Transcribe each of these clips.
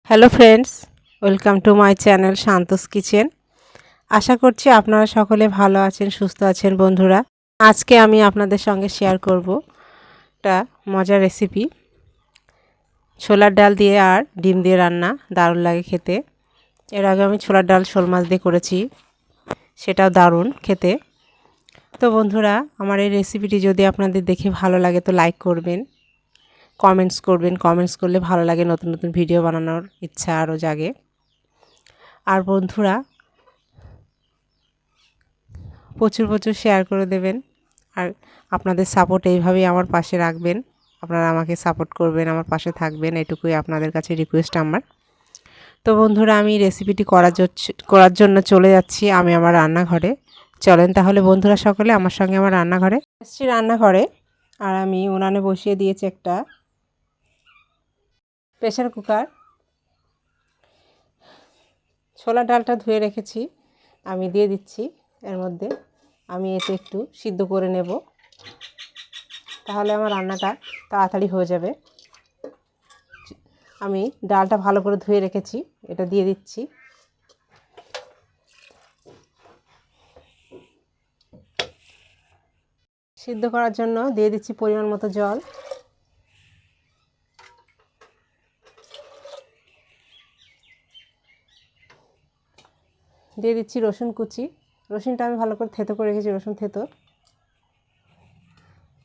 Hello friends, welcome to my channel Shanta's kitchen. আশা করছি আপনারা সকলে ভালো আছেন, সুস্থ আছেন। বন্ধুরা, আজকে আমি আপনাদের সঙ্গে শেয়ার করব একটা মজার রেসিপি, ছোলার ডাল দিয়ে আর ডিম দিয়ে রান্না। দারুণ লাগে খেতে। এর আগে আমি ছোলার ডাল শোল মাছ দিয়ে করেছি, সেটাও দারুণ খেতে। তো বন্ধুরা, আমার এই রেসিপিটি যদি আপনাদের দেখে ভালো লাগে তো লাইক করবেন, কমেন্টস করবেন। কমেন্টস করলে ভালো লাগে, নতুন নতুন ভিডিও বানানোর ইচ্ছা আরও জাগে। আর বন্ধুরা, প্রচুর প্রচুর শেয়ার করে দেবেন। আর আপনাদের সাপোর্ট এইভাবেই আমার পাশে রাখবেন। আপনারা আমাকে সাপোর্ট করবেন, আমার পাশে থাকবেন, এটুকুই আপনাদের কাছে রিকোয়েস্ট আমার। তো বন্ধুরা, আমি রেসিপিটি করার জন্য চলে যাচ্ছি আমি আমার রান্নাঘরে। চলেন তাহলে বন্ধুরা, সকলে আমার সঙ্গে আমার রান্নাঘরে। এসেছি রান্নাঘরে, আর আমি উনানে বসিয়ে দিয়েছি একটা প্রেসার কুকার। ছোলার ডালটা ধুয়ে রেখেছি, আমি দিয়ে দিচ্ছি এর মধ্যে। আমি এতে একটু সিদ্ধ করে নেব, তাহলে আমার রান্নাটা তাড়াতাড়ি হয়ে যাবে। আমি ডালটা ভালো করে ধুয়ে রেখেছি, এটা দিয়ে দিচ্ছি। সিদ্ধ করার জন্য দিয়ে দিচ্ছি পরিমাণ মতো জল। দিয়ে দিচ্ছি রসুন কুচি। রসুনটা আমি ভালো করে থেতো করে রেখেছি, রসুন থেতো।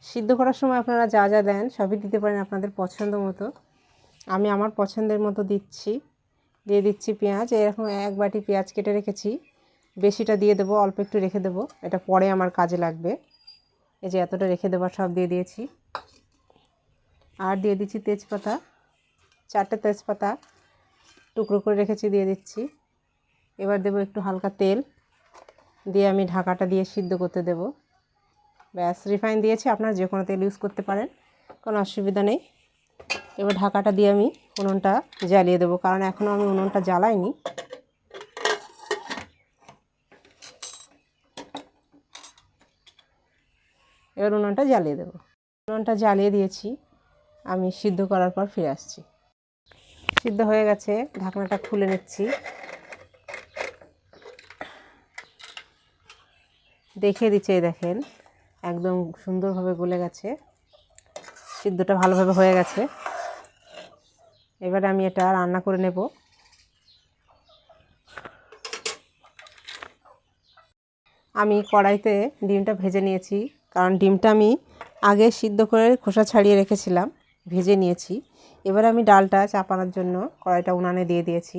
সিদ্ধ করার সময় আপনারা যা যা দেন সবই দিতে পারেন আপনাদের পছন্দ মতো। আমি আমার পছন্দের মতো দিচ্ছি। দিয়ে দিচ্ছি পেঁয়াজ। এরকম এক বাটি পেঁয়াজ কেটে রেখেছি, বেশিটা দিয়ে দেবো, অল্প একটু রেখে দেবো, এটা পরে আমার কাজে লাগবে। এই যে এতটা রেখে দেবো, সব দিয়ে দিয়েছি। আর দিয়ে দিচ্ছি তেজপাতা, 4টে তেজপাতা টুকরো করে রেখেছি, দিয়ে দিচ্ছি। এবার দেবো একটু হালকা তেল, দিয়ে আমি ঢাকাটা দিয়ে সিদ্ধ করতে দেব। ব্যাস, রিফাইন দিয়েছি, আপনারা যে কোনো তেল ইউজ করতে পারেন, কোনো অসুবিধা নেই। এবার ঢাকাটা দিয়ে আমি উনুনটা জ্বালিয়ে দেবো, কারণ এখনও আমি উনুনটা জ্বালাইনি। এবার উনুনটা জ্বালিয়ে দেবো। উনুনটা জ্বালিয়ে দিয়েছি, আমি সিদ্ধ করার পর ফিরে আসছি। সিদ্ধ হয়ে গেছে, ঢাকনাটা খুলে নিচ্ছি। দেখিয়ে দিচ্ছে, দেখেন একদম সুন্দরভাবে গলে গেছে, সিদ্ধটা ভালোভাবে হয়ে গেছে। এবার আমি এটা রান্না করে নেব। আমি কড়াইতে ডিমটা ভেজে নিয়েছি, কারণ ডিমটা আমি আগে সিদ্ধ করে খোসা ছাড়িয়ে রেখেছিলাম, ভেজে নিয়েছি। এবার আমি ডালটা চাপানোর জন্য কড়াইটা উনানে দিয়ে দিয়েছি।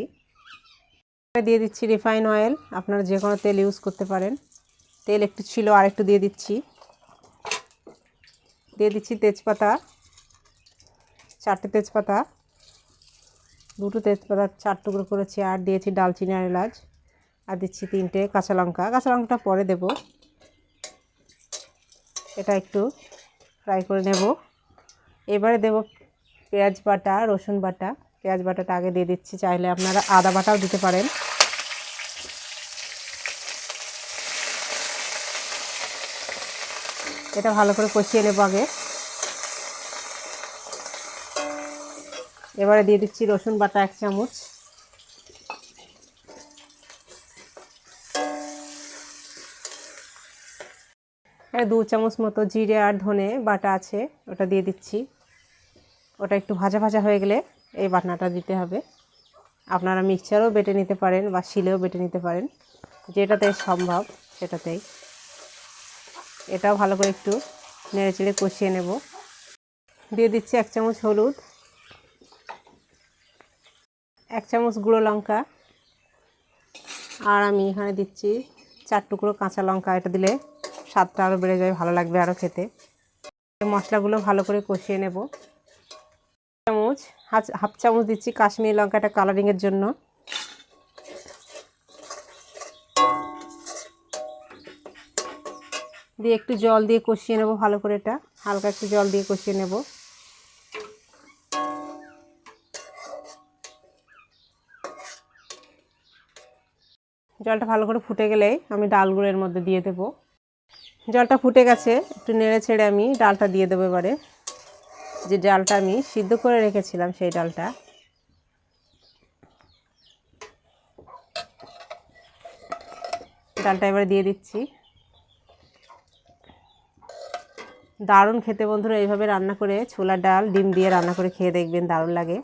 দিয়ে দিচ্ছি রিফাইন অয়েল, আপনারা যে কোনো তেল ইউজ করতে পারেন। তেল একটু ছিল, আর একটু দিয়ে দিচ্ছি। দিয়ে দিচ্ছি তেজপাতা, 4টে তেজপাতা, 2টো তেজপাতা 4 টুকরো করেছি। আর দিয়েছি দারচিনি আর এলাচ। আর দিচ্ছি 3টে কাঁচা লঙ্কা। কাঁচা লঙ্কাটা পরে দেব। এটা একটু ফ্রাই করে নেব। এবারে দেব পেঁয়াজ বাটা, রসুন বাটা। পেঁয়াজ বাটাটা আগে দিয়ে দিচ্ছি, চাইলে আপনারা আদা বাটাও দিতে পারেন। এটা ভালো করে কষিয়ে নেব আগে। এবারে দিয়ে দিচ্ছি রসুন বাটা 1 চামচ। আর 2 চামচ মতো জিরে আর ধনে বাটা আছে, ওটা দিয়ে দিচ্ছি। ওটা একটু ভাজা ভাজা হয়ে গেলে এই বাটনাটা দিতে হবে। আপনারা মিক্সচারও বেটে নিতে পারেন বা শিলেও বেটে নিতে পারেন, যেটাতে সম্ভব সেটাতেই। এটাও ভালো করে একটু নেড়ে চেড়ে কষিয়ে নেব। দিয়ে দিচ্ছি 1 চামচ হলুদ, 1 চামচ গুঁড়ো লঙ্কা। আর আমি এখানে দিচ্ছি 4 টুকরো কাঁচা লঙ্কা। এটা দিলে স্বাদটা আরও বেড়ে যায়, ভালো লাগবে আরও খেতে। মশলাগুলো ভালো করে কষিয়ে নেব। হাফ চামচ দিচ্ছি কাশ্মীরি লঙ্কাটা কালারিংয়ের জন্য। দিয়ে একটু জল দিয়ে কষিয়ে নেব ভালো করে, এটা হালকা একটু জল দিয়ে কষিয়ে নেব। জলটা ভালো করে ফুটে গেলেই আমি ডালগুলো এর মধ্যে দিয়ে দেব। জলটা ফুটে গেছে, একটু নেড়ে ছেড়ে আমি ডালটা দিয়ে দেবো। এবারে যে ডালটা আমি সিদ্ধ করে রেখেছিলাম সেই ডালটা চালটা এবারে দিয়ে দিচ্ছি। দারুণ খেতে বন্ধুরা, এইভাবে রান্না করে ছোলার ডাল ডিম দিয়ে রান্না করে খেয়ে দেখবেন, দারুণ লাগে।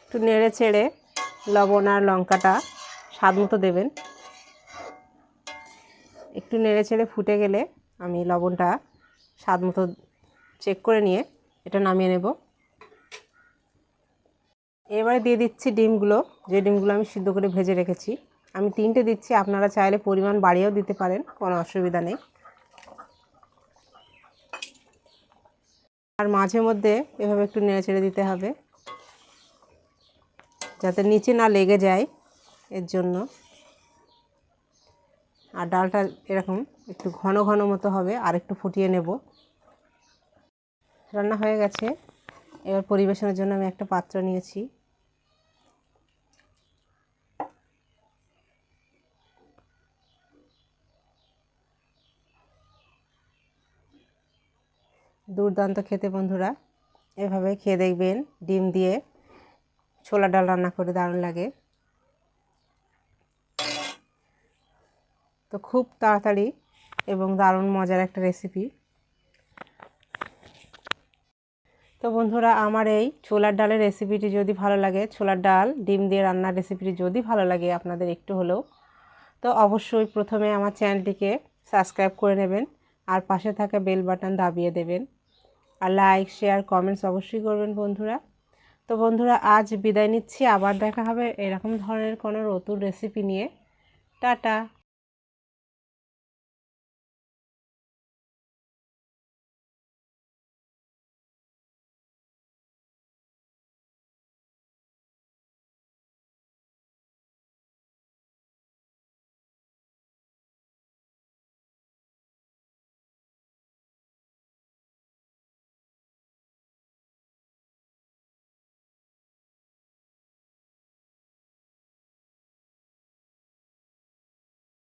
একটু নেড়ে চেড়ে লবণ আর লঙ্কাটা স্বাদ মতো দেবেন। একটু নেড়ে চেড়ে ফুটে গেলে আমি লবণটা স্বাদ মতো চেক করে নিয়ে এটা নামিয়ে নেব। এবারে দিয়ে দিচ্ছি ডিমগুলো, যে ডিমগুলো আমি সিদ্ধ করে ভেজে রেখেছি। আমি 3টে দিচ্ছি, আপনারা চাইলে পরিমাণ বাড়িয়েও দিতে পারেন, কোনো অসুবিধা নেই। আর মাঝে মধ্যে এভাবে একটু নেড়ে চেড়ে দিতে হবে যাতে নিচে না লেগে যায়, এর জন্য। আর ডালটা এরকম একটু ঘন ঘন মতো হবে, আর একটু ফুটিয়ে নেব। রান্না হয়ে গেছে। এবার পরিবেশনের জন্য আমি একটা পাত্র নিয়েছি। দুর্দান্ত খেতে বন্ধুরা, এভাবে খেয়ে দেখবেন। ডিম দিয়ে ছোলা ডাল রান্না করে দারুণ লাগে। তো খুব তাড়াতাড়ি এবং দারুণ মজার একটা রেসিপি। তো বন্ধুরা, আমার এই ছোলার ডালের রেসিপিটি যদি ভালো লাগে, ছোলার ডাল ডিম দিয়ে রান্নার রেসিপিটি যদি ভালো লাগে আপনাদের একটু হলেও, তো অবশ্যই প্রথমে আমার চ্যানেলটিকে সাবস্ক্রাইব করে নেবেন আর পাশে থাকা বেল বাটন দাবিয়ে দেবেন। আর লাইক শেয়ার কমেন্টস অবশ্যই করবেন বন্ধুরা। তো বন্ধুরা, আজ বিদায় নিচ্ছি। আবার দেখা হবে এরকম ধরনের কোনো নতুন রেসিপি নিয়ে। টাটা।